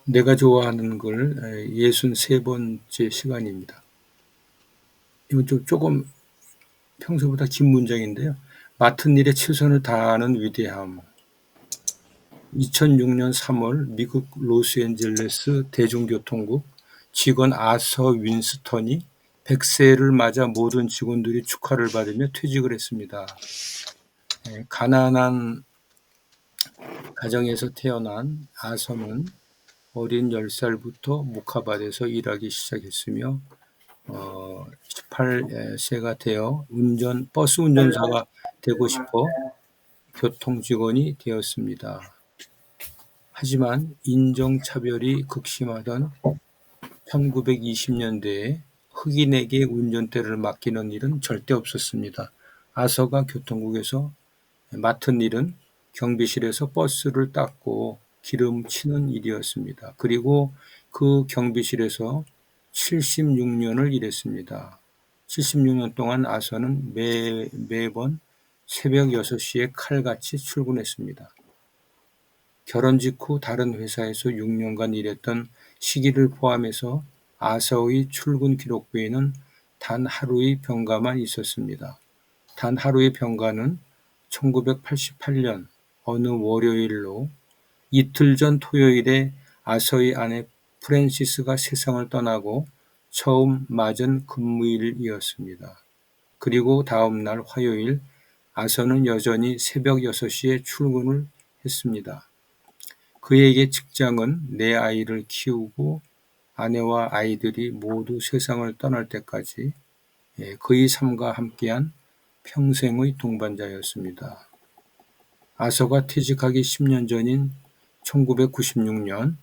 내가 좋아하는 걸 63번째 시간입니다. 이건 좀 조금 평소보다 긴 문장인데요. 맡은 일에 최선을 다하는 위대함. 2006년 3월 미국 로스앤젤레스 대중교통국 직원 아서 윈스턴이 100세를 맞아 모든 직원들이 축하를 받으며 퇴직을 했습니다. 가난한 가정에서 태어난 아서는 어린 10살부터 목화밭에서 일하기 시작했으며 18세가 되어 버스 운전사가 되고 싶어 교통직원이 되었습니다. 하지만 인종차별이 극심하던 1920년대에 흑인에게 운전대를 맡기는 일은 절대 없었습니다. 아서가 교통국에서 맡은 일은 경비실에서 버스를 닦고 기름 치는 일이었습니다. 그리고 그 경비실에서 76년을 일했습니다. 76년 동안 아서는 매번 새벽 6시에 칼같이 출근했습니다. 결혼 직후 다른 회사에서 6년간 일했던 시기를 포함해서 아서의 출근 기록부에는 단 하루의 병가만 있었습니다. 단 하루의 병가는 1988년 어느 월요일로 이틀 전 토요일에 아서의 아내 프랜시스가 세상을 떠나고 처음 맞은 근무일이었습니다. 그리고 다음 날 화요일 아서는 여전히 새벽 6시에 출근을 했습니다. 그에게 직장은 내 아이를 키우고 아내와 아이들이 모두 세상을 떠날 때까지 그의 삶과 함께한 평생의 동반자였습니다. 아서가 퇴직하기 10년 전인 1996년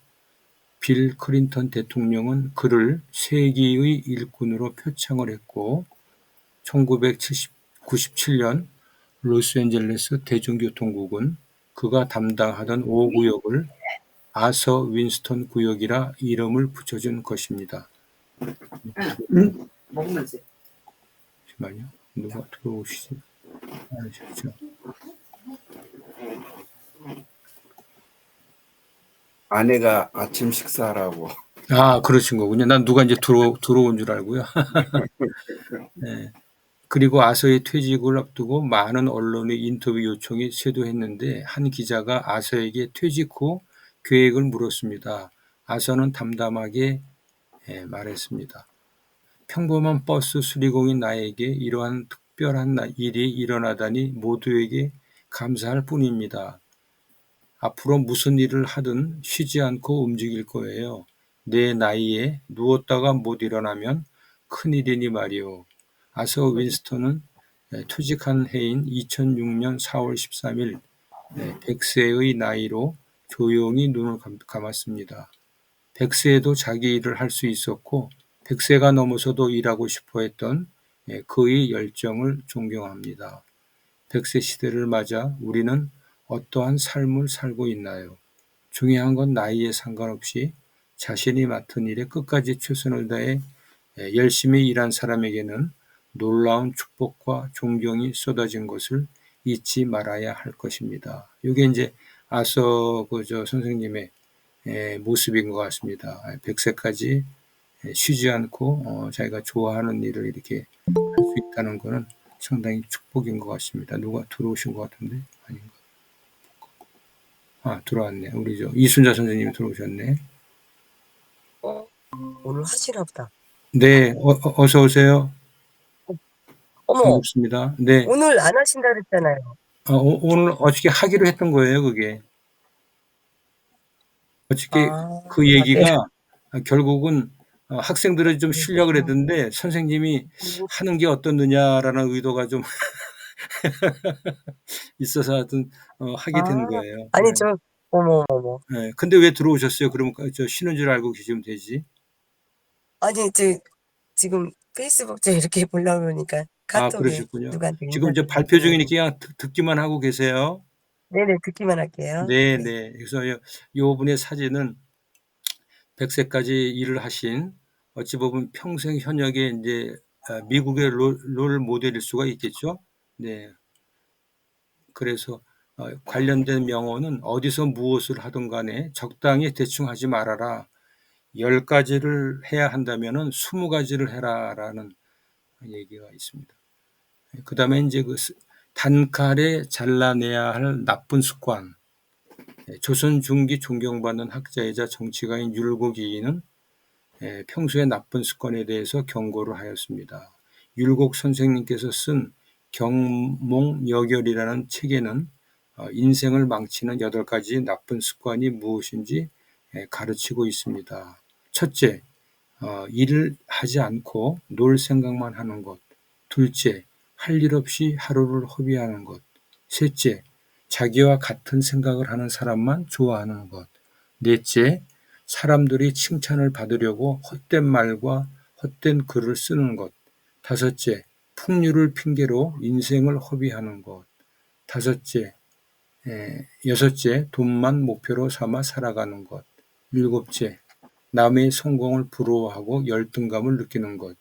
빌 클린턴 대통령은 그를 세기의 일꾼으로 표창을 했고 1997년 로스앤젤레스 대중교통국은 그가 담당하던 5구역을 아서 윈스턴 구역이라 이름을 붙여준 것입니다. 먹는지. 잠시만요. 누가 들어오시지? 않으셨죠? 아내가 아침 식사하라고. 아, 그러신 거군요. 난 누가 이제 들어온 줄 알고요. 네. 그리고 아서의 퇴직을 앞두고 많은 언론의 인터뷰 요청이 쇄도했는데 한 기자가 아서에게 퇴직 후 계획을 물었습니다. 아서는 담담하게 말했습니다. 평범한 버스 수리공인 나에게 이러한 특별한 일이 일어나다니 모두에게 감사할 뿐입니다. 앞으로 무슨 일을 하든 쉬지 않고 움직일 거예요. 내 나이에 누웠다가 못 일어나면 큰일이니 말이오. 아서 윈스턴은 퇴직한 해인 2006년 4월 13일 100세의 나이로 조용히 눈을 감았습니다. 100세에도 자기 일을 할 수 있었고 100세가 넘어서도 일하고 싶어 했던 그의 열정을 존경합니다. 100세 시대를 맞아 우리는 어떠한 삶을 살고 있나요? 중요한 건 나이에 상관없이 자신이 맡은 일에 끝까지 최선을 다해 열심히 일한 사람에게는 놀라운 축복과 존경이 쏟아진 것을 잊지 말아야 할 것입니다. 이게 이제 아서 선생님의 모습인 것 같습니다. 100세까지 쉬지 않고 자기가 좋아하는 일을 이렇게 할 수 있다는 것은 상당히 축복인 것 같습니다. 누가 들어오신 것 같은데 아닌가? 아, 들어왔네. 우리 이순자 선생님이 들어오셨네. 오늘 하시나 보다. 네, 어서 오세요. 어머, 반갑습니다. 네, 오늘 안 하신다 그랬잖아요. 오늘 어저께 하기로 했던 거예요, 그게. 어저께 그 네. 얘기가 결국은 학생들은 좀 쉬려고 그랬는데 선생님이 하는 게 어떻느냐라는 의도가 좀 있어서 하여튼 하게 된 거예요. 아니, 네. 어머. 네. 근데 왜 들어오셨어요? 그러면 저 쉬는 줄 알고 계시면 되지. 아니, 지금 페이스북에 이렇게 보려고 그러니까 아, 카톡에 그러셨군요. 누구한테 지금 인사 이제 발표 중이니까 드리려고. 그냥 듣기만 하고 계세요. 네네, 듣기만 할게요. 네, 네. 네. 그래서 요 분의 사진은 100세까지 일을 하신 어찌 보면 평생 현역의 이제 미국의 롤 모델일 수가 있겠죠. 네. 그래서 관련된 명언은 어디서 무엇을 하든 간에 적당히 대충 하지 말아라. 10가지를 해야 한다면은 20가지를 해라라는 얘기가 있습니다. 그다음에 이제 단칼에 잘라내야 할 나쁜 습관. 조선 중기 존경받는 학자이자 정치가인 율곡이는 평소에 나쁜 습관에 대해서 경고를 하였습니다. 율곡 선생님께서 쓴 경몽여결이라는 책에는 인생을 망치는 8가지 나쁜 습관이 무엇인지 가르치고 있습니다. 첫째, 일을 하지 않고 놀 생각만 하는 것. 둘째, 할 일 없이 하루를 허비하는 것. 셋째, 자기와 같은 생각을 하는 사람만 좋아하는 것. 넷째, 사람들이 칭찬을 받으려고 헛된 말과 헛된 글을 쓰는 것. 다섯째, 풍류를 핑계로 인생을 허비하는 것. 여섯째, 돈만 목표로 삼아 살아가는 것. 일곱째, 남의 성공을 부러워하고 열등감을 느끼는 것.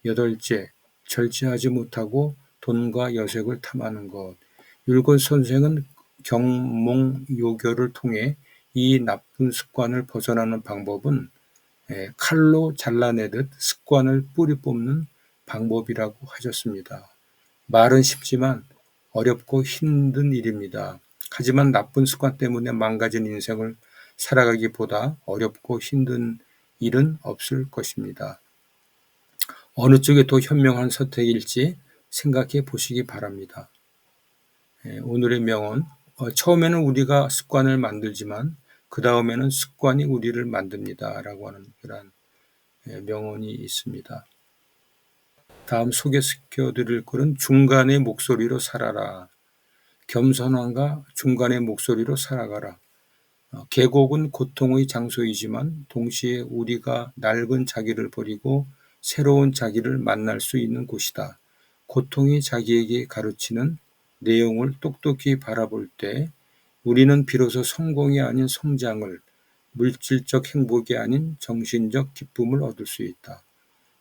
여덟째, 절제하지 못하고 돈과 여색을 탐하는 것. 율곡 선생은 경몽요결을 통해 이 나쁜 습관을 벗어나는 방법은 칼로 잘라내듯 습관을 뿌리 뽑는 방법이라고 하셨습니다. 말은 쉽지만 어렵고 힘든 일입니다. 하지만 나쁜 습관 때문에 망가진 인생을 살아가기보다 어렵고 힘든 일은 없을 것입니다. 어느 쪽이 더 현명한 선택일지 생각해 보시기 바랍니다. 오늘의 명언, 처음에는 우리가 습관을 만들지만 그 다음에는 습관이 우리를 만듭니다. 라고 하는 그런 명언이 있습니다. 다음 소개시켜드릴 글은 중간의 목소리로 살아라. 겸손함과 중간의 목소리로 살아가라. 계곡은 고통의 장소이지만 동시에 우리가 낡은 자기를 버리고 새로운 자기를 만날 수 있는 곳이다. 고통이 자기에게 가르치는 내용을 똑똑히 바라볼 때 우리는 비로소 성공이 아닌 성장을, 물질적 행복이 아닌 정신적 기쁨을 얻을 수 있다.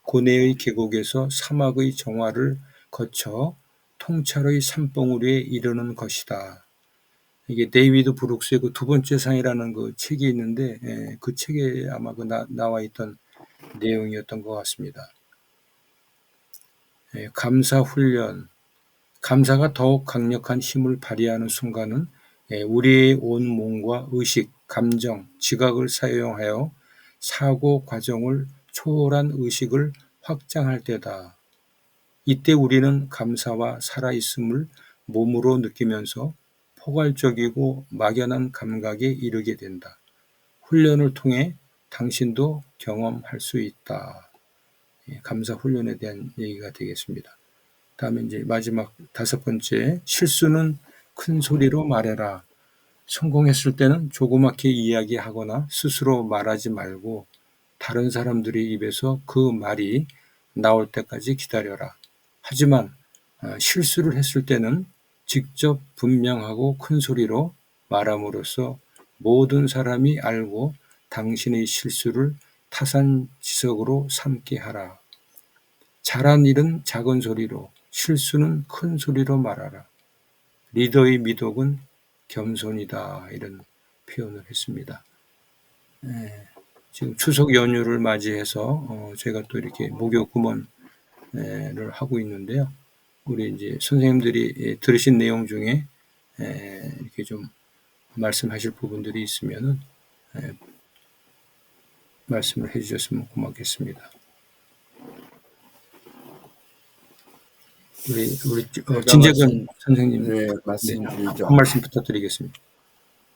고뇌의 계곡에서 사막의 정화를 거쳐 통찰의 산봉우리에 이르는 것이다. 이게 데이비드 브룩스의 그 두 번째 상이라는 그 책이 있는데 그 책에 아마 나와 있던 내용이었던 것 같습니다. 감사 훈련. 감사가 더욱 강력한 힘을 발휘하는 순간은 우리의 온 몸과 의식, 감정, 지각을 사용하여 사고 과정을 초월한 의식을 확장할 때다. 이때 우리는 감사와 살아있음을 몸으로 느끼면서 포괄적이고 막연한 감각에 이르게 된다. 훈련을 통해 당신도 경험할 수 있다. 감사 훈련에 대한 얘기가 되겠습니다. 다음에 이제 마지막 5번째, 실수는 큰 소리로 말해라. 성공했을 때는 조그맣게 이야기하거나 스스로 말하지 말고 다른 사람들의 입에서 그 말이 나올 때까지 기다려라. 하지만 실수를 했을 때는 직접 분명하고 큰 소리로 말함으로써 모든 사람이 알고 당신의 실수를 타산지석으로 삼게 하라. 잘한 일은 작은 소리로, 실수는 큰 소리로 말하라. 리더의 미덕은 겸손이다. 이런 표현을 했습니다. 지금 추석 연휴를 맞이해서 제가 또 이렇게 목요 금언을 하고 있는데요. 우리 이제 선생님들이 들으신 내용 중에 이렇게 좀 말씀하실 부분들이 있으면은 말씀을 해주셨으면 고맙겠습니다. 우리 진재근 선생님, 네, 말씀드리죠. 한 말씀 부탁드리겠습니다.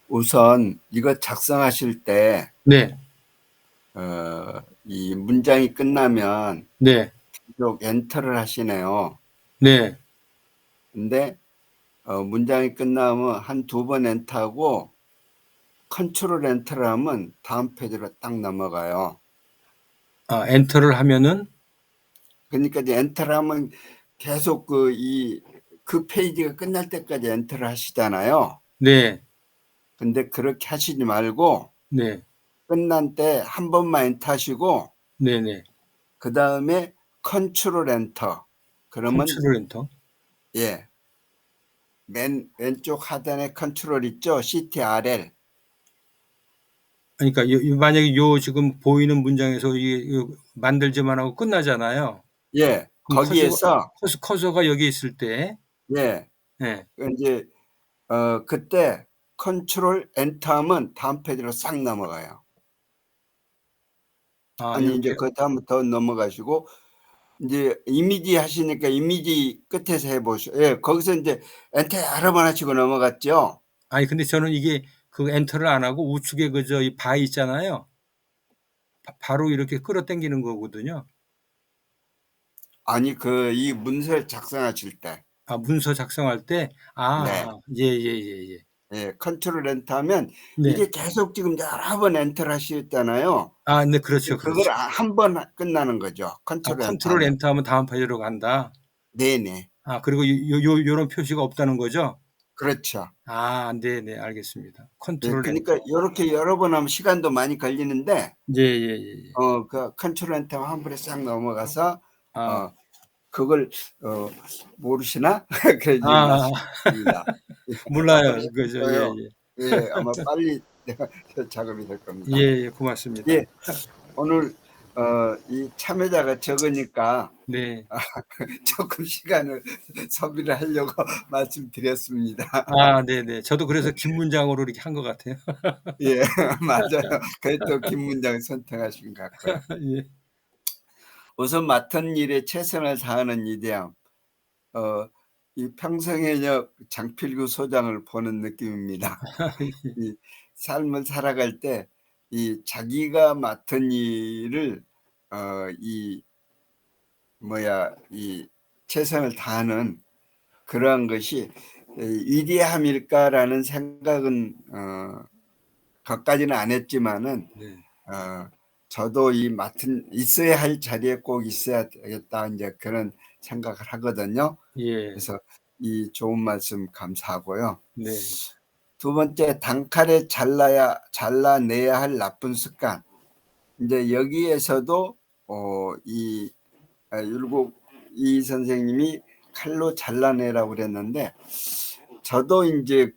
우선 이거 작성하실 때, 네, 이 문장이 끝나면 네, 계속 엔터를 하시네요. 네. 근데 문장이 끝나면 한 2번 엔터하고 컨트롤 엔터를 하면 다음 페이지로 딱 넘어가요. 엔터를 하면은? 그러니까 이제 엔터를 하면 계속 그 페이지가 끝날 때까지 엔터를 하시잖아요. 네. 근데 그렇게 하시지 말고, 네. 끝난 때 한 번만 엔터 하시고, 네네. 그 다음에 컨트롤 엔터. 그러면, 컨트롤 엔터? 예. 맨 왼쪽 하단에 컨트롤 있죠? CTRL. 그러니까 만약에 지금 보이는 문장에서 만들지만 하고 끝나잖아요. 예, 그럼 거기에서 커서가 여기 있을 때, 예, 예. 이제 그때 컨트롤 엔터 하면 다음 페이지로 싹 넘어가요. 아니 이렇게. 이제 그 다음부터 넘어가시고 이제 이미지 하시니까 이미지 끝에서 해보시오. 예, 거기서 이제 엔터 여러 번 하시고 넘어갔죠. 아니 근데 저는 이게 그 엔터를 안 하고 우측에 이 바 있잖아요. 바로 이렇게 끌어당기는 거거든요. 아니 이 문서를 작성하실 때. 문서 작성할 때, 네. 예. 예, 컨트롤 엔터 하면 네. 이게 계속 지금 여러 번 엔터를 하셨잖아요. 네, 그렇죠. 그걸 한 번 끝나는 거죠. 컨트롤 엔터 컨트롤 하면. 엔터 하면 다음 페이지로 간다. 네네. 그리고 요런 표시가 없다는 거죠? 그렇죠. 네네, 알겠습니다. 예, 컨트롤 그러니까 엔터. 이렇게 여러 번 하면 시간도 많이 걸리는데 예. 그 컨트롤 엔터 한 번에 싹 넘어가서 그걸 모르시나? 그러지 마십니다. 몰라요. 그죠. 예. 예, 아마 빨리 작업이 될 겁니다. 예, 고맙습니다. 예, 오늘 이 참여자가 적으니까 네. 조금 시간을 소비를 하려고 말씀드렸습니다. 네네. 저도 그래서 긴 문장으로 이렇게 한 것 같아요. 예, 맞아요. 그래도 긴 문장 선택하신 것 같고요. 예. 우선 맡은 일에 최선을 다하는 이대함. 이 평생의역 장필구 소장을 보는 느낌입니다. 이 삶을 살아갈 때 이 자기가 맡은 일을 이 최선을 다하는 그러한 것이 위대함일까라는 생각은 거기까지는 안 했지만은 네. 저도 있어야 할 자리에 꼭 있어야 되겠다 이제 그런 생각을 하거든요. 예. 그래서 이 좋은 말씀 감사하고요. 네. 두 번째, 단칼에 잘라내야 할 나쁜 습관. 이제 여기에서도 율곡 이 선생님이 칼로 잘라내라고 그랬는데 저도 이제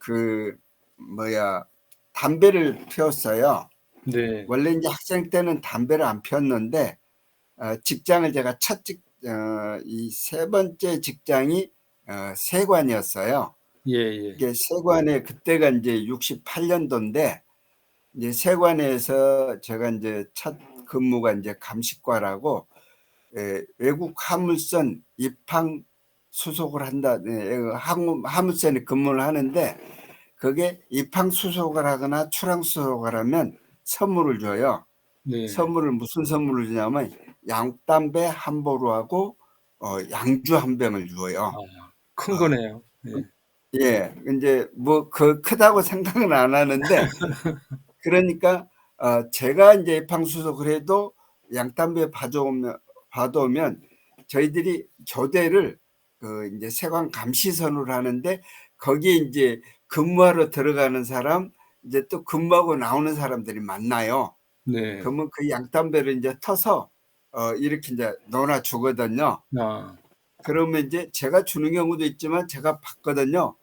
담배를 피웠어요. 네. 원래 이제 학생 때는 담배를 안 피웠는데 직장을 제가 이 세 번째 직장이 세관이었어요. 예. 이게 세관에 그때가 이제 68년도인데 이제 세관에서 제가 이제 첫 근무가 이제 감식과라고 외국 화물선 입항 수속을 한다. 화물선에 근무를 하는데 그게 입항 수속을 하거나 출항 수속을 하면 선물을 줘요. 네. 선물을 무슨 선물을 주냐면 양담배 한 보루하고 양주 한 병을 주어요. 큰 거네요. 예, 이제 크다고 생각은 안 하는데 그러니까 제가 이제 입항 수속을 해도 양담배 받아오면 저희들이 교대를 이제 세관 감시선으로 하는데 거기에 이제 근무하러 들어가는 사람 이제 또 근무하고 나오는 사람들이 많나요. 네. 그러면 그 양담배를 이제 터서 이렇게 이제 놓아 주거든요. 그러면 이제 제가 주는 경우도 있지만 제가 받거든요.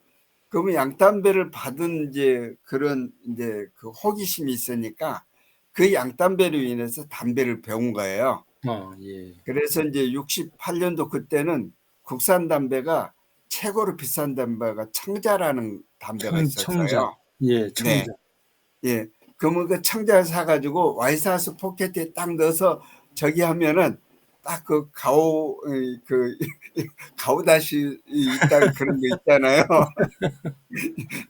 그러면 양담배를 받은 이제 그런 이제 그 호기심이 있으니까 그 양담배로 인해서 담배를 배운 거예요. 예. 그래서 이제 68년도 그때는 국산 담배가 최고로 비싼 담배가 청자라는 담배가 있었어요. 청자. 예, 청자. 네. 예. 그러면 그 청자를 사가지고 와이사스 포켓에 딱 넣어서 저기 하면은 딱 가오다시 있다 그런 거 있잖아요.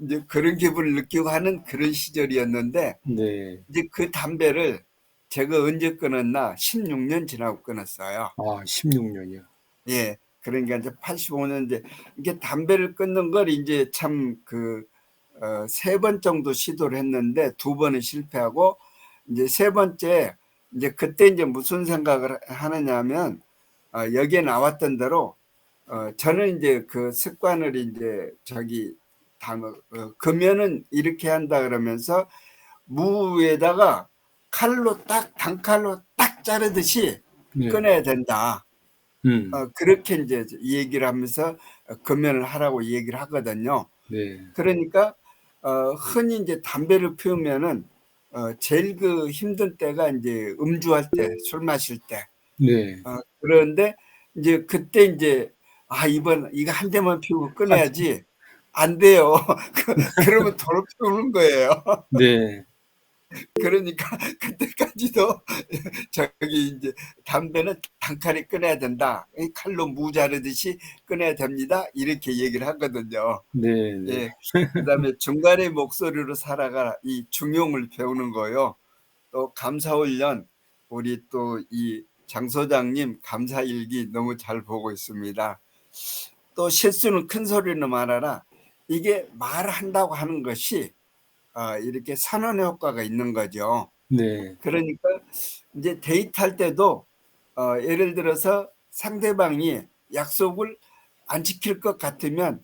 이제 그런 기분을 느끼고 하는 그런 시절이었는데, 네. 이제 그 담배를 제가 언제 끊었나 16년 지나고 끊었어요. 16년이요. 예. 그러니까 이제 85년 이게 담배를 끊는 걸 이제 참 세 번 정도 시도를 했는데 2번은 실패하고 이제 세 번째 이제 그때 이제 무슨 생각을 하느냐면 여기에 나왔던 대로 저는 이제 그 습관을 이제 금연은 이렇게 한다 그러면서 무에다가 단칼로 딱 자르듯이 네. 꺼내야 된다. 그렇게 이제 얘기를 하면서 금연을 하라고 얘기를 하거든요. 네. 그러니까 흔히 이제 담배를 피우면은 제일 그 힘든 때가 이제 음주할 때, 술 마실 때. 네. 그런데 이제 그때 이제 이거 한 대만 피우고 끊어야지. 안 돼요. 그러면 더 피우는 거예요. 네. 그러니까 그때까지도 저기 이제 담배는 단칼에 끊어야 된다. 칼로 무 자르듯이 끊어야 됩니다. 이렇게 얘기를 하거든요. 네. 네. 예. 그다음에 중간의 목소리로 살아가 이 중용을 배우는 거요. 또 감사훈련 우리 또 이 장 소장님 감사일기 너무 잘 보고 있습니다. 또 실수는 큰 소리로 말하라. 이게 말한다고 하는 것이 이렇게 선언의 효과가 있는 거죠. 네. 그러니까 이제 데이트할 때도 예를 들어서 상대방이 약속을 안 지킬 것 같으면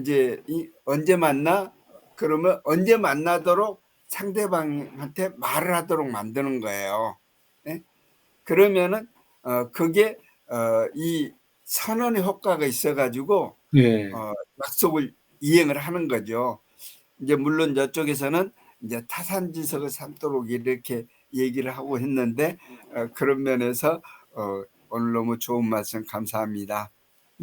이제 언제 만나? 그러면 언제 만나도록 상대방한테 말을 하도록 만드는 거예요. 네? 그러면은 그게 이 선언의 효과가 있어가지고 네. 약속을 이행을 하는 거죠. 이제 물론 저쪽에서는 이제 타산지석을 삼도록 이렇게 얘기를 하고 했는데 그런 면에서 오늘 너무 좋은 말씀 감사합니다.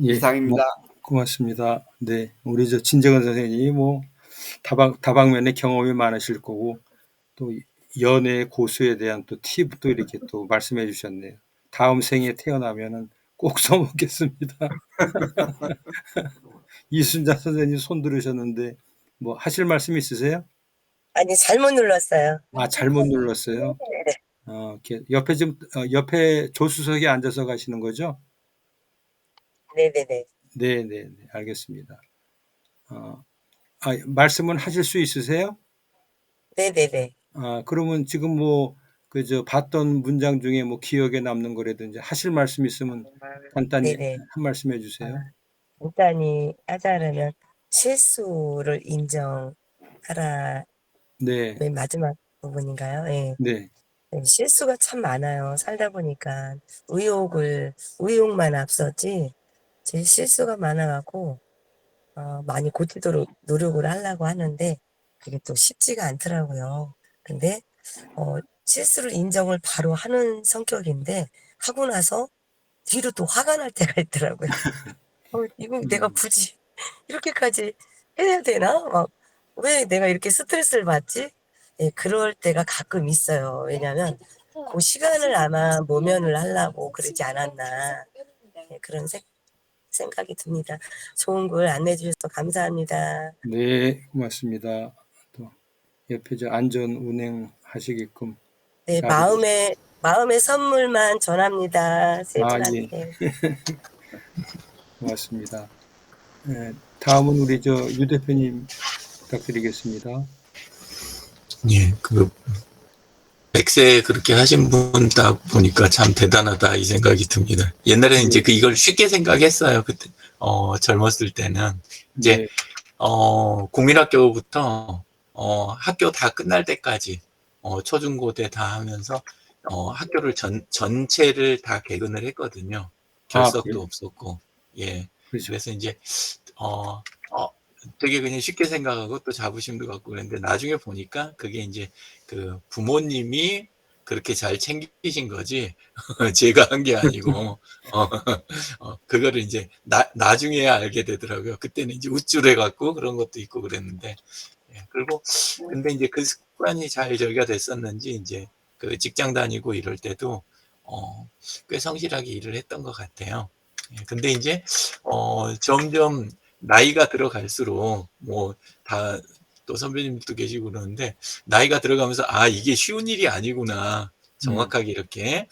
예. 이상입니다. 고맙습니다. 네. 우리 진정은 선생님이 뭐 다방면의 경험이 많으실 거고 또 연애 고수에 대한 또 팁도 이렇게 또 말씀해 주셨네요. 다음 생에 태어나면은 꼭 써먹겠습니다. 이순자 선생님 손 들으셨는데 뭐 하실 말씀 있으세요? 아니, 잘못 눌렀어요. 잘못 눌렀어요. 네네. 이렇게 옆에 조수석에 앉아서 가시는 거죠? 네네네. 네, 알겠습니다. 말씀은 하실 수 있으세요? 네네네. 그러면 지금 뭐 봤던 문장 중에 뭐 기억에 남는 거라든지 하실 말씀 있으면 간단히 네네. 한 말씀 해주세요. 간단히 하자면 실수를 인정하라. 네, 맨 마지막 부분인가요? 예. 네, 네, 실수가 참 많아요. 살다 보니까 의욕만 앞섰지 제 실수가 많아갖고 많이 고치도록 노력을 하려고 하는데 그게 또 쉽지가 않더라고요. 근데 실수를 인정을 바로 하는 성격인데 하고 나서 뒤로 또 화가 날 때가 있더라고요. 이거 내가 굳이 이렇게까지 해야 되나? 막 왜 내가 이렇게 스트레스를 받지? 예, 그럴 때가 가끔 있어요. 왜냐면 그 시간을 아마 모면을 하려고 그러지 않았나. 예, 그런 생각이 듭니다. 좋은 글 안내해 주셔서 감사합니다. 네, 고맙습니다. 또 옆에 안전 운행하시게끔 네, 잘. 마음의 선물만 전합니다. 세 예, 분한테. 고맙습니다. 다음은 우리 유 대표님 부탁드리겠습니다. 예, 100세 그렇게 하신 분 딱 보니까 참 대단하다 이 생각이 듭니다. 옛날에는 이제 이걸 쉽게 생각했어요. 그때, 젊었을 때는. 이제, 네. 국민학교부터, 학교 다 끝날 때까지, 초중고대 다 하면서, 학교를 전체를 다 개근을 했거든요. 결석도 없었고, 예. 그렇죠. 그래서 이제, 되게 그냥 쉽게 생각하고 또 자부심도 갖고 그랬는데 나중에 보니까 그게 이제 부모님이 그렇게 잘 챙기신 거지 제가 한 게 아니고 그거를 이제 나중에 알게 되더라고요. 그때는 이제 우쭐해 갖고 그런 것도 있고 그랬는데 그리고 근데 이제 그 습관이 잘 저기가 됐었는지 이제 직장 다니고 이럴 때도 꽤 성실하게 일을 했던 것 같아요. 근데 이제 점점 나이가 들어갈수록 또 선배님도 계시고 그러는데 나이가 들어가면서 이게 쉬운 일이 아니구나 정확하게 이렇게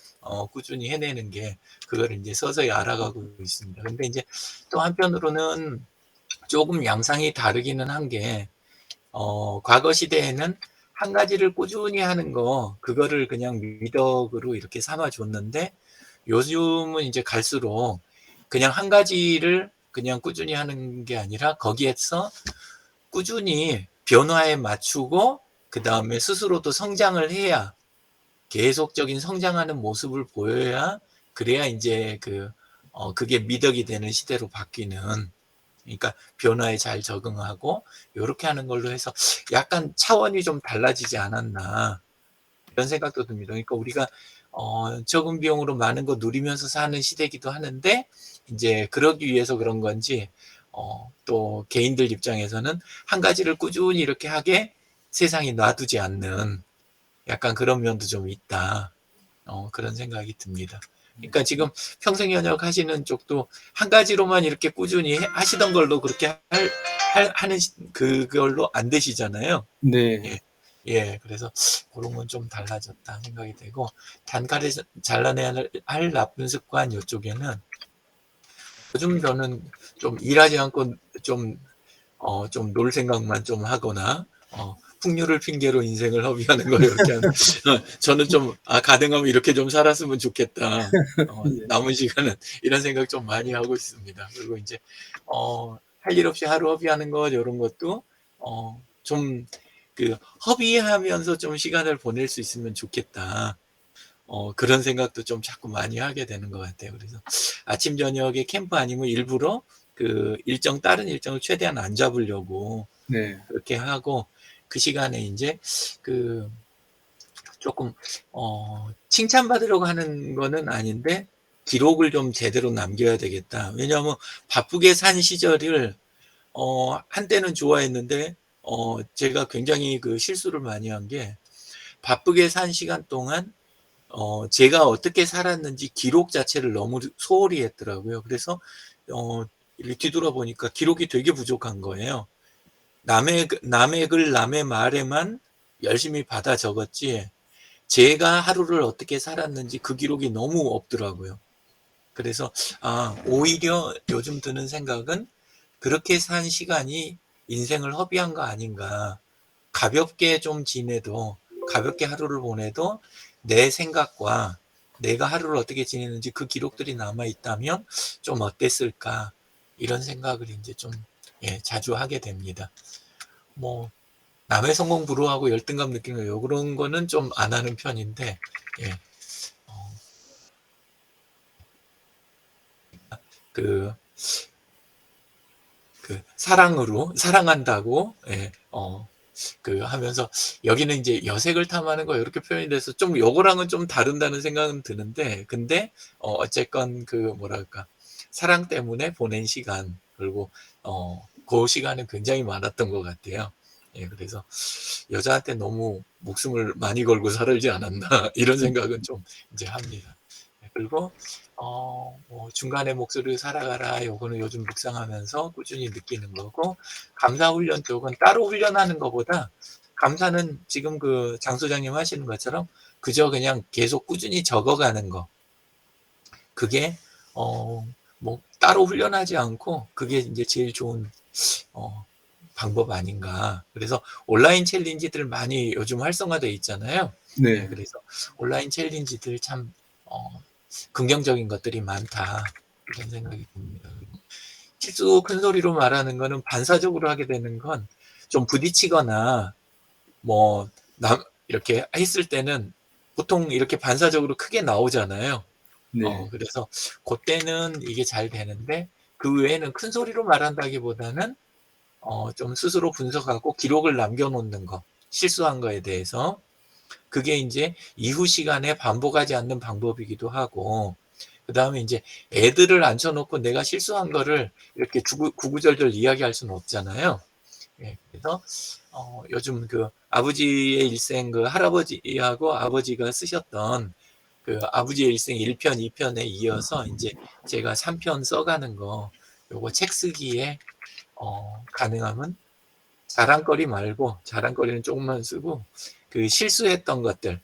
꾸준히 해내는 게 그걸 이제 서서히 알아가고 있습니다. 근데 이제 또 한편으로는 조금 양상이 다르기는 한 게 과거 시대에는 한 가지를 꾸준히 하는 그거를 그냥 미덕으로 이렇게 삼아줬는데 요즘은 이제 갈수록 그냥 한 가지를 그냥 꾸준히 하는 게 아니라 거기에서 꾸준히 변화에 맞추고 그 다음에 스스로도 성장을 해야 계속적인 성장하는 모습을 보여야 그래야 이제 그게 미덕이 되는 시대로 바뀌는, 그러니까 변화에 잘 적응하고 요렇게 하는 걸로 해서 약간 차원이 좀 달라지지 않았나 이런 생각도 듭니다. 그러니까 우리가 적은 비용으로 많은 거 누리면서 사는 시대이기도 하는데 이제 그러기 위해서 그런 건지 또 개인들 입장에서는 한 가지를 꾸준히 이렇게 하게 세상이 놔두지 않는 약간 그런 면도 좀 있다. 그런 생각이 듭니다. 그러니까 지금 평생연역 하시는 쪽도 한 가지로만 이렇게 꾸준히 하시던 걸로 그렇게 하는 그걸로 안 되시잖아요. 네. 예, 그래서 그런 건 좀 달라졌다 생각이 되고, 단칼에 잘라내야 할 나쁜 습관 이쪽에는 요즘 저는 좀 일하지 않고 좀 놀 생각만 좀 하거나, 풍류를 핑계로 인생을 허비하는 거 이렇게 하는, 저는 좀, 가능하면 이렇게 좀 살았으면 좋겠다. 네. 남은 시간은 이런 생각 좀 많이 하고 있습니다. 그리고 이제, 할 일 없이 하루 허비하는 것, 이런 것도, 좀, 허비하면서 좀 시간을 보낼 수 있으면 좋겠다. 그런 생각도 좀 자꾸 많이 하게 되는 것 같아요. 그래서 아침, 저녁에 캠프 아니면 일부러 다른 일정을 최대한 안 잡으려고 네. 그렇게 하고, 그 시간에 이제 조금 칭찬받으려고 하는 거는 아닌데 기록을 좀 제대로 남겨야 되겠다. 왜냐하면 바쁘게 산 시절을 한때는 좋아했는데 제가 굉장히 실수를 많이 한 게, 바쁘게 산 시간 동안 제가 어떻게 살았는지 기록 자체를 너무 소홀히 했더라고요. 그래서 이렇게 뒤돌아보니까 기록이 되게 부족한 거예요. 남의 글, 남의 말에만 열심히 받아 적었지, 제가 하루를 어떻게 살았는지 그 기록이 너무 없더라고요. 그래서, 오히려 요즘 드는 생각은 그렇게 산 시간이 인생을 허비한 거 아닌가. 가볍게 좀 지내도, 가볍게 하루를 보내도 내 생각과 내가 하루를 어떻게 지내는지 그 기록들이 남아 있다면 좀 어땠을까. 이런 생각을 이제 좀, 자주 하게 됩니다. 뭐, 남의 성공 부러워하고 열등감 느끼는 거, 그런 거는 좀 안 하는 편인데, 예. 그, 사랑한다고, 예, 하면서, 여기는 이제 여색을 탐하는 거, 이렇게 표현이 돼서 좀 요거랑은 좀 다른다는 생각은 드는데, 근데, 어쨌건 뭐랄까, 사랑 때문에 보낸 시간, 그리고, 그 시간은 굉장히 많았던 것 같아요. 예, 그래서 여자한테 너무 목숨을 많이 걸고 살지 않았나, 이런 생각은 좀 이제 합니다. 그리고 뭐 중간에 목소리를 살아가라, 요거는 요즘 묵상하면서 꾸준히 느끼는 거고, 감사훈련 쪽은 따로 훈련하는 것보다, 감사는 지금 장 소장님 하시는 것처럼 그저 그냥 계속 꾸준히 적어가는 거, 그게 뭐 따로 훈련하지 않고 그게 이제 제일 좋은 방법 아닌가. 그래서 온라인 챌린지들 많이 요즘 활성화되어 있잖아요. 네. 네, 그래서 온라인 챌린지들 참 긍정적인 것들이 많다, 이런 생각이 듭니다. 실수 큰 소리로 말하는 거는 반사적으로 하게 되는 건, 좀 부딪히거나 뭐 이렇게 했을 때는 보통 이렇게 반사적으로 크게 나오잖아요. 네. 그래서 그때는 이게 잘 되는데, 그 외에는 큰 소리로 말한다기보다는 좀 스스로 분석하고 기록을 남겨놓는 거, 실수한 거에 대해서, 그게 이제 이후 시간에 반복하지 않는 방법이기도 하고, 그 다음에 이제 애들을 앉혀놓고 내가 실수한 거를 이렇게 구구절절 이야기할 수는 없잖아요. 예, 그래서 요즘 아버지의 일생, 할아버지하고 아버지가 쓰셨던 아버지의 일생 1편, 2편에 이어서 이제 제가 3편 써가는 거, 요거 책 쓰기에 가능하면 자랑거리 말고, 자랑거리는 조금만 쓰고, 실수했던 것들,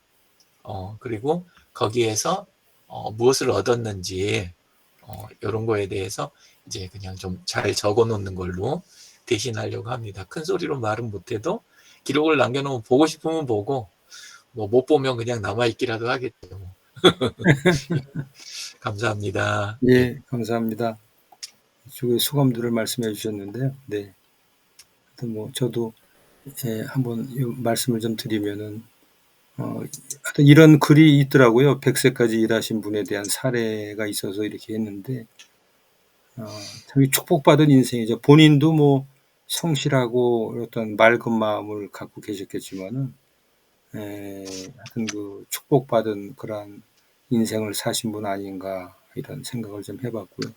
그리고 거기에서 무엇을 얻었는지, 이런 거에 대해서 이제 그냥 좀 잘 적어 놓는 걸로 대신하려고 합니다. 큰 소리로 말은 못해도 기록을 남겨놓으면 보고 싶으면 보고, 뭐 못 보면 그냥 남아있기라도 하겠죠. 감사합니다. 예. 예, 감사합니다. 이쪽에 소감들을 말씀해 주셨는데요. 네. 뭐 저도 한번 이 말씀을 좀 드리면은, 하여튼 이런 글이 있더라고요. 100세까지 일하신 분에 대한 사례가 있어서 이렇게 했는데, 참 축복받은 인생이죠. 본인도 뭐 성실하고 어떤 맑은 마음을 갖고 계셨겠지만은, 하여튼 그 축복받은 그런 인생을 사신 분 아닌가 이런 생각을 좀 해봤고요.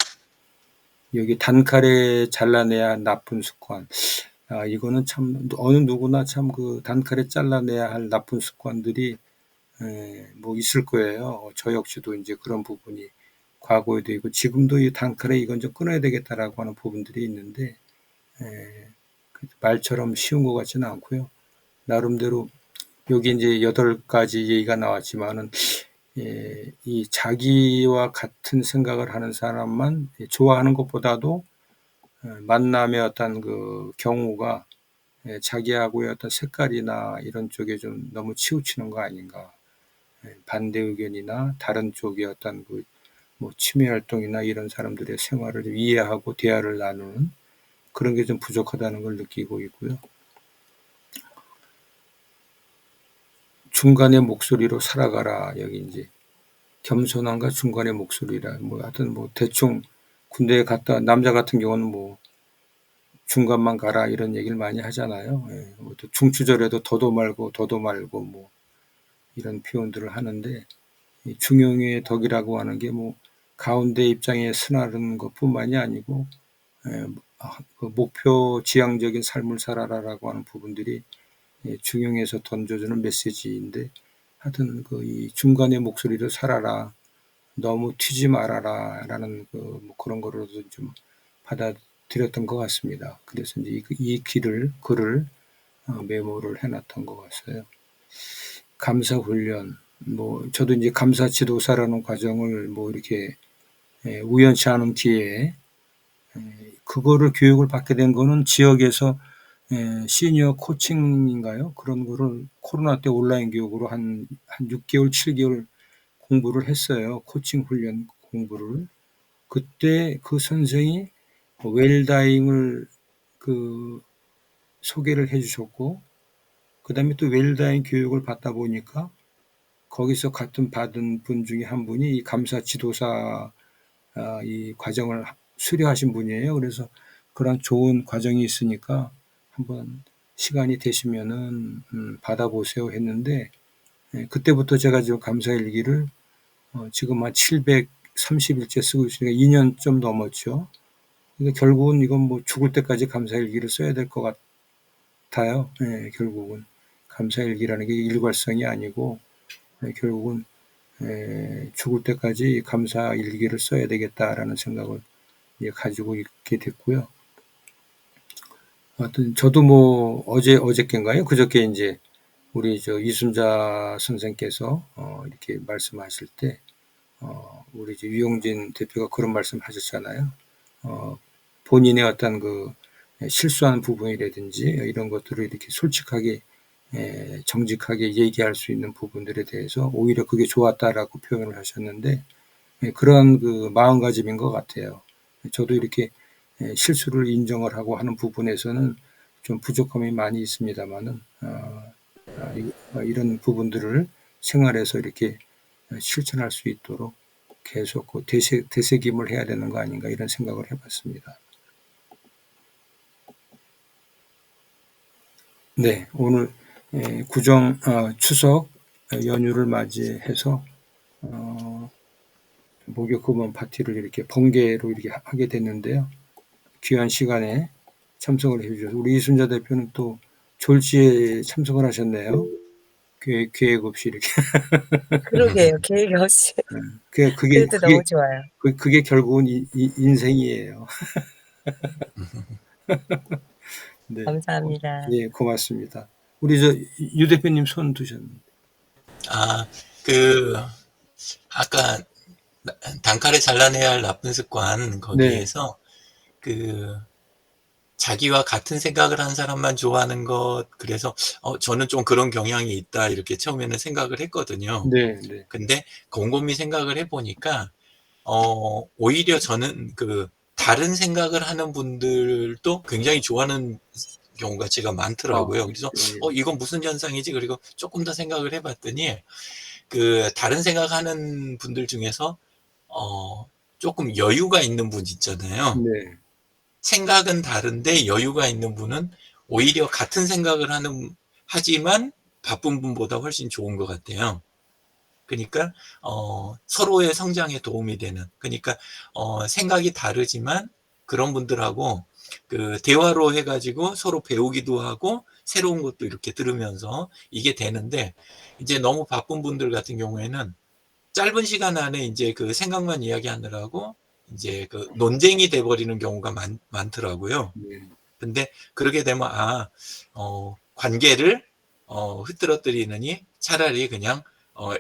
여기 단칼에 잘라내야 할 나쁜 습관. 이거는 참 어느 누구나 참 그 단칼에 잘라내야 할 나쁜 습관들이 뭐 있을 거예요. 저 역시도 이제 그런 부분이 과거에도 있고 지금도 이 단칼에 이건 좀 끊어야 되겠다라고 하는 부분들이 있는데 말처럼 쉬운 것 같지는 않고요. 나름대로 여기 이제 8가지 얘기가 나왔지만은 이 자기와 같은 생각을 하는 사람만 좋아하는 것보다도 만남의 어떤 그 경우가 자기하고의 어떤 색깔이나 이런 쪽에 좀 너무 치우치는 거 아닌가. 반대 의견이나 다른 쪽의 어떤 그 뭐 취미 활동이나 이런 사람들의 생활을 좀 이해하고 대화를 나누는 그런 게 좀 부족하다는 걸 느끼고 있고요. 중간의 목소리로 살아가라. 여기 이제 겸손함과 중간의 목소리라. 뭐 하여튼 뭐 대충 군대에 갔다 남자 같은 경우는 뭐 중간만 가라 이런 얘기를 많이 하잖아요. 뭐 또 중추절에도 더도 말고 뭐 이런 표현들을 하는데 이 중용의 덕이라고 하는 게 뭐 가운데 입장에 서나르는 것뿐만이 아니고 그 목표 지향적인 삶을 살아라라고 하는 부분들이 중용에서 던져주는 메시지인데 하여튼 그 이 중간의 목소리로 살아라. 너무 튀지 말아라라는 뭐 그런 거로도 좀 받아들였던 것 같습니다. 그래서 이제 이 글을 메모를 해놨던 것 같아요. 감사 훈련, 뭐 저도 이제 감사 지도사라는 과정을 뭐 이렇게 우연치 않은 기회에 그거를 교육을 받게 된 거는 지역에서 시니어 코칭인가요? 그런 거를 코로나 때 온라인 교육으로 한 6개월, 7개월 공부를 했어요. 코칭 훈련 공부를. 그때 그 선생이 웰다잉을 그 소개를 해 주셨고, 그 다음에 또 웰다잉 교육을 받다 보니까 거기서 같은 받은 분 중에 한 분이 이 감사 지도사 이 과정을 수료하신 분이에요. 그래서 그런 좋은 과정이 있으니까 한번 시간이 되시면은 받아보세요 했는데 그때부터 제가 지금 감사일기를 지금 한 730일째 쓰고 있으니까 2년 좀 넘었죠. 그러니까 결국은 이건 뭐 죽을 때까지 감사일기를 써야 될 것 같아요. 결국은 감사일기라는 게 일괄성이 아니고 결국은 죽을 때까지 감사일기를 써야 되겠다라는 생각을 가지고 있게 됐고요. 하여튼 저도 뭐 어저께인가요? 그저께 이제 우리 저 이순자 선생께서 이렇게 말씀하실 때 우리 이제 유용진 대표가 그런 말씀하셨잖아요. 본인의 어떤 그 실수한 부분이라든지 이런 것들을 이렇게 솔직하게 정직하게 얘기할 수 있는 부분들에 대해서 오히려 그게 좋았다라고 표현을 하셨는데 그런 그 마음가짐인 것 같아요. 저도 이렇게 실수를 인정을 하고 하는 부분에서는 좀 부족함이 많이 있습니다만은 이런 부분들을 생활에서 이렇게 실천할 수 있도록 계속 그 되새김을 해야 되는 거 아닌가 이런 생각을 해봤습니다. 네, 오늘 구정 추석 연휴를 맞이해서 목요 금원 파티를 이렇게 번개로 이렇게 하게 됐는데요. 귀한 시간에 참석을 해주셔서 우리 이순자 대표는 또 졸지에 참석을 하셨네요. 계획 없이 이렇게. 그러게요. 계획이 없이. 그래도 너무 좋아요. 그게 결국은 인생이에요. 네. 감사합니다. 예, 고맙습니다. 우리 유 대표님 손 드셨는데. 아까 단칼에 잘라내야 할 나쁜 습관 거기에서 자기와 같은 생각을 한 사람만 좋아하는 것, 그래서 저는 좀 그런 경향이 있다 이렇게 처음에는 생각을 했거든요. 네. 근데 곰곰이 생각을 해보니까 오히려 저는 그 다른 생각을 하는 분들도 굉장히 좋아하는 경우가 제가 많더라고요. 그래서 네. 이건 무슨 현상이지? 그리고 조금 더 생각을 해봤더니 그 다른 생각하는 분들 중에서 조금 여유가 있는 분 있잖아요. 네. 생각은 다른데 여유가 있는 분은 오히려 같은 생각을 하지만 바쁜 분보다 훨씬 좋은 것 같아요. 그러니까 서로의 성장에 도움이 되는, 그러니까 생각이 다르지만 그런 분들하고 그 대화로 해가지고 서로 배우기도 하고 새로운 것도 이렇게 들으면서 이게 되는데, 이제 너무 바쁜 분들 같은 경우에는 짧은 시간 안에 이제 그 생각만 이야기하느라고 이제 그 논쟁이 돼버리는 경우가 많더라고요. 네. 근데 그렇게 되면 관계를 흐트러뜨리느니 차라리 그냥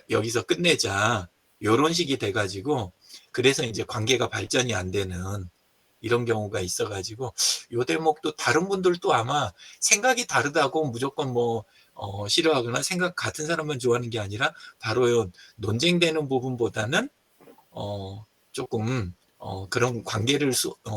여기서 끝내자, 요런 식이 돼가지고, 그래서 이제 관계가 발전이 안 되는 이런 경우가 있어가지고, 요 대목도 다른 분들도 아마 생각이 다르다고 무조건 뭐 싫어하거나 생각 같은 사람만 좋아하는 게 아니라 바로 논쟁되는 부분보다는 조금 그런 관계를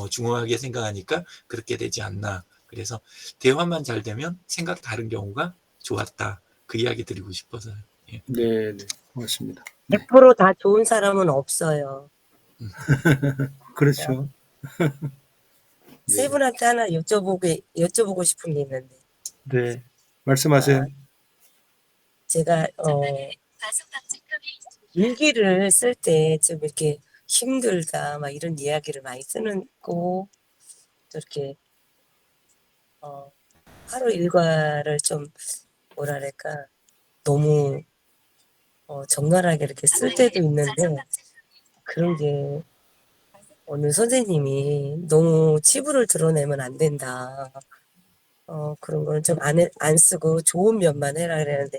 중요하게 생각하니까 그렇게 되지 않나. 그래서 대화만 잘 되면 생각 다른 경우가 좋았다, 그 이야기 드리고 싶어서요. 예. 네, 네. 고맙습니다. 네. 100%다 좋은 사람은 없어요. 그렇죠. 세 네. 분한테 하나 여쭤보고 싶은 게 있는데, 네. 말씀하세요. 제가 일기를 쓸 때 좀 이렇게 힘들다 막 이런 이야기를 많이 쓰고, 또 이렇게 하루 일과를 좀 뭐랄까 너무 적나라하게 이렇게 쓸 때도 있는데, 그런 게 어느 선생님이 너무 치부를 드러내면 안 된다. 그런 거는 좀 안 쓰고 좋은 면만 해라 그랬는데,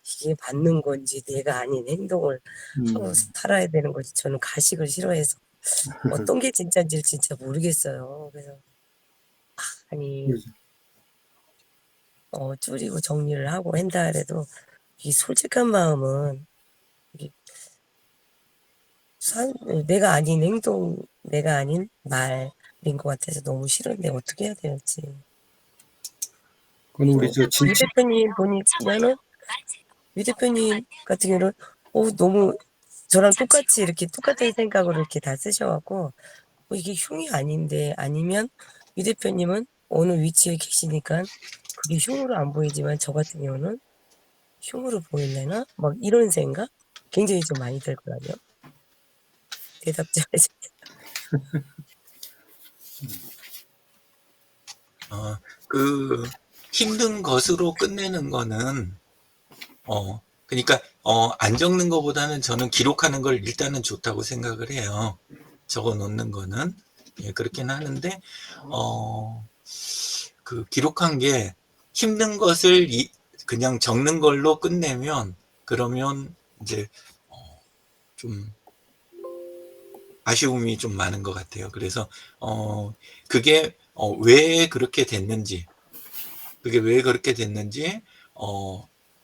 이게 맞는 건지 내가 아닌 행동을 하고 살아야 되는 건지, 저는 가식을 싫어해서 어떤 게 진짜인지 진짜 모르겠어요. 그래서 아니 줄이고 정리를 하고 한다 해도 이 솔직한 마음은 이게 내가 아닌 행동, 내가 아닌 말인 것 같아서 너무 싫은데 어떻게 해야 될지. 그건 우리 유 대표님 보니까는, 유 대표님 같은 경우는 너무 저랑 똑같이 이렇게 똑같은 생각으로 이렇게 다 쓰셔갖고 이게 흉이 아닌데, 아니면 유 대표님은 어느 위치에 계시니까 그게 흉으로 안 보이지만 저 같은 경우는 흉으로 보이려나? 막 이런 생각 굉장히 좀 많이 들거든요. 대답 좀 해주세요. 그 힘든 것으로 끝내는 거는 그러니까 안 적는 것보다는 저는 기록하는 걸 일단은 좋다고 생각을 해요. 적어 놓는 거는. 예, 그렇긴 하는데 그 기록한 게 힘든 것을 그냥 적는 걸로 끝내면, 그러면 이제 좀 아쉬움이 좀 많은 것 같아요. 그래서 그게 왜 그렇게 됐는지,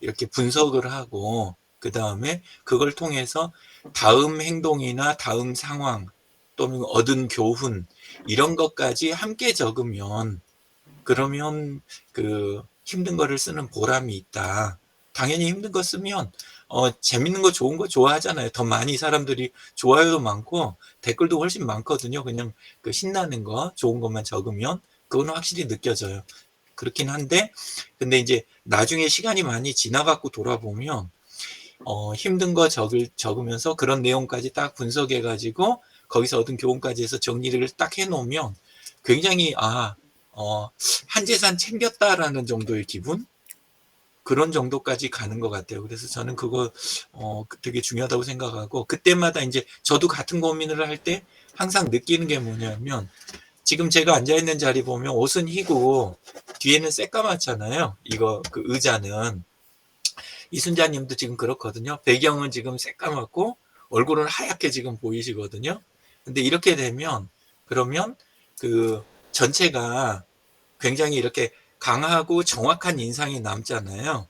이렇게 분석을 하고, 그 다음에 그걸 통해서 다음 행동이나 다음 상황 또는 얻은 교훈, 이런 것까지 함께 적으면, 그러면 그 힘든 거를 쓰는 보람이 있다. 당연히 힘든 거 쓰면 재밌는 거 좋은 거 좋아하잖아요. 더 많이 사람들이 좋아요도 많고 댓글도 훨씬 많거든요. 그냥 그 신나는 거, 좋은 것만 적으면 그건 확실히 느껴져요. 그렇긴 한데, 근데 이제 나중에 시간이 많이 지나갖고 돌아보면 힘든 거 적으면서 그런 내용까지 딱 분석해가지고 거기서 얻은 교훈까지 해서 정리를 딱 해놓으면 굉장히 한 재산 챙겼다라는 정도의 기분? 그런 정도까지 가는 것 같아요. 그래서 저는 그거 되게 중요하다고 생각하고, 그때마다 이제 저도 같은 고민을 할 때 항상 느끼는 게 뭐냐면, 지금 제가 앉아있는 자리 보면 옷은 희고 뒤에는 새까맣잖아요. 이거 그 의자는. 이순자님도 지금 그렇거든요. 배경은 지금 새까맣고 얼굴은 하얗게 지금 보이시거든요. 근데 이렇게 되면, 그러면 그 전체가 굉장히 이렇게 강하고 정확한 인상이 남잖아요.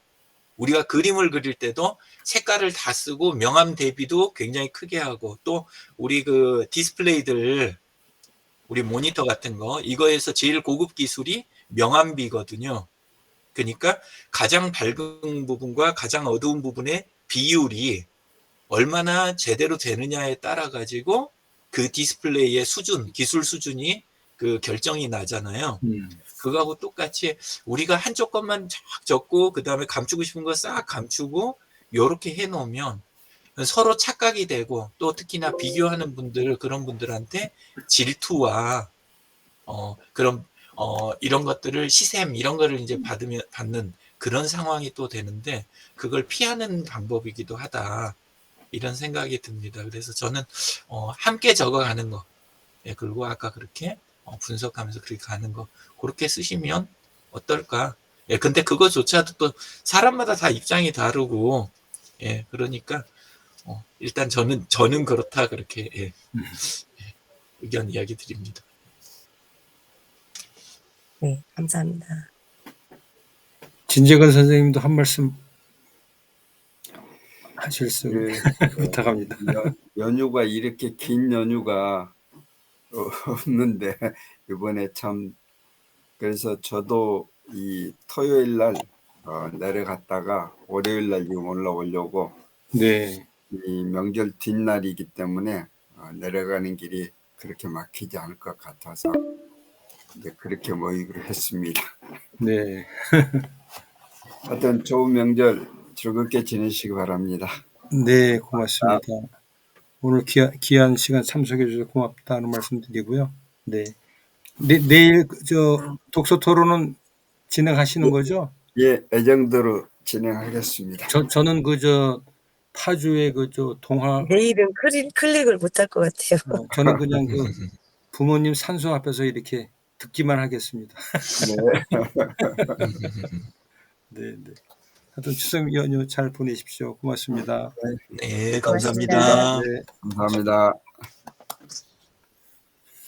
우리가 그림을 그릴 때도 색깔을 다 쓰고 명암 대비도 굉장히 크게 하고, 또 우리 그 디스플레이들, 우리 모니터 같은 거, 이거에서 제일 고급 기술이 명암비거든요. 그러니까 가장 밝은 부분과 가장 어두운 부분의 비율이 얼마나 제대로 되느냐에 따라 가지고 그 디스플레이의 수준, 기술 수준이 그 결정이 나잖아요. 그거하고 똑같이 우리가 한쪽 것만 쫙 적고 그 다음에 감추고 싶은 거 싹 감추고 요렇게 해놓으면 서로 착각이 되고 또 특히나 비교하는 분들, 그런 분들한테 질투와 그런 이런 것들을 시샘 이런 거를 이제 받는 그런 상황이 또 되는데 그걸 피하는 방법이기도 하다 이런 생각이 듭니다. 그래서 저는 함께 적어가는 거, 예, 그리고 아까 그렇게 분석하면서 그렇게 가는 거 그렇게 쓰시면 어떨까? 예, 근데 그거조차도 또 사람마다 다 입장이 다르고, 예, 그러니까 일단 저는 그렇다 그렇게 예, 의견 이야기 드립니다. 네, 감사합니다. 진재건 선생님도 한 말씀 하실 수 부탁합니다. 연휴가 이렇게 긴 연휴가 없는데 이번에 참 그래서 저도 이 토요일 날 내려갔다가 월요일 날 지금 올라오려고 네. 이 명절 뒷날이기 때문에 내려가는 길이 그렇게 막히지 않을 것 같아서 이제 그렇게 모이기로 했습니다. 네. 하여튼 좋은 명절 즐겁게 지내시기 바랍니다. 네, 고맙습니다. 오늘 귀한 시간 참석해 주셔서 고맙다는 말씀 드리고요. 네. 내일 저 독서 토론은 진행하시는 거죠? 예, 애정대로 진행하겠습니다. 저는 파주의 동화 내일은 클릭을 못할 것 같아요. 저는 그냥 부모님 산소 앞에서 이렇게 듣기만 하겠습니다. 네, 네. 하여튼 추석 연휴 잘 보내십시오. 고맙습니다. 네, 고맙습니다. 감사합니다. 네. 감사합니다.